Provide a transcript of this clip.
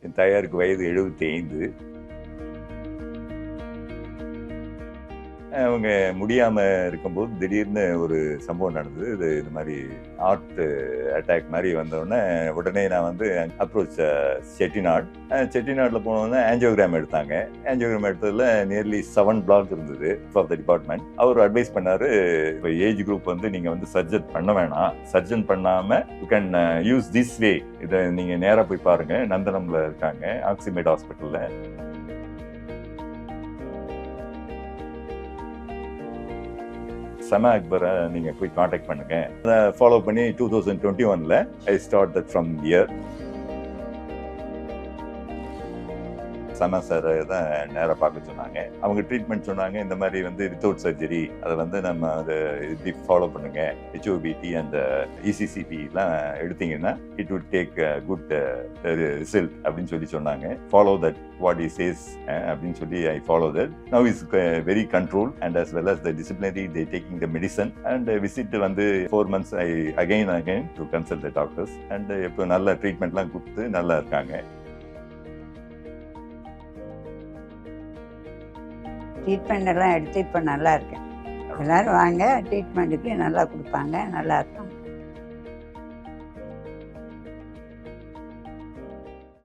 என் தாயாருக்கு வயது 75. அவங்க முடியாமல் இருக்கும்போது திடீர்னு ஒரு சம்பவம் நடந்தது. இந்த மாதிரி ஹார்ட் அட்டாக் மாதிரி வந்தோடனே உடனே நான் வந்து அப்ரோச் செட்டிநாடு. செட்டிநாட்டில் போனோடனே ஆஞ்சியோகிராம் எடுத்தாங்க. ஆஞ்சியோகிராம் எடுத்ததில் நியர்லி 7 பிளாக் இருந்தது ஃபார் த டிபார்ட்மெண்ட். அவர் அட்வைஸ் பண்ணார், இப்போ ஏஜ் குரூப் வந்து நீங்கள் வந்து சர்ஜன் பண்ண வேணாம், சர்ஜன் பண்ணாமல் you can use this way. இதை நீங்கள் நேராக போய் பாருங்கள், நந்தனமில் இருக்காங்க ஆக்சிமேட் ஹாஸ்பிட்டலில். சமா அக்பரை நீங்கள் போய் காண்டாக்ட் பண்ணுங்க. அதை ஃபாலோ பண்ணி 2021 I start that from year. சமா சார் தான் நேராக பார்க்க சொன்னாங்க. அவங்க ட்ரீட்மெண்ட் சொன்னாங்க, இந்த மாதிரி வந்து வித்தவுட் சர்ஜரி, அதை வந்து நம்ம அதை இப்படி ஃபாலோ பண்ணுங்க, ஹெச்ஓபிடி அந்த இசிசிபிலாம் எடுத்தீங்கன்னா it would take good result அப்படின்னு சொல்லி சொன்னாங்க. Follow that what is says அப்படின்னு சொல்லி I follow that. Now is very control and as well as the disciplinary they taking the medicine and visit வந்து 4 months I again to consult the doctors and இப்போ நல்ல ட்ரீட்மெண்ட்லாம் கொடுத்து நல்லா இருக்காங்க. Treatment எல்லாம் எடுத்து இப்போ நல்லா இருக்கேன். எல்லோரும் வாங்க, ட்ரீட்மெண்ட்டுக்கு நல்லா கொடுப்பாங்க, நல்லா இருக்கும்.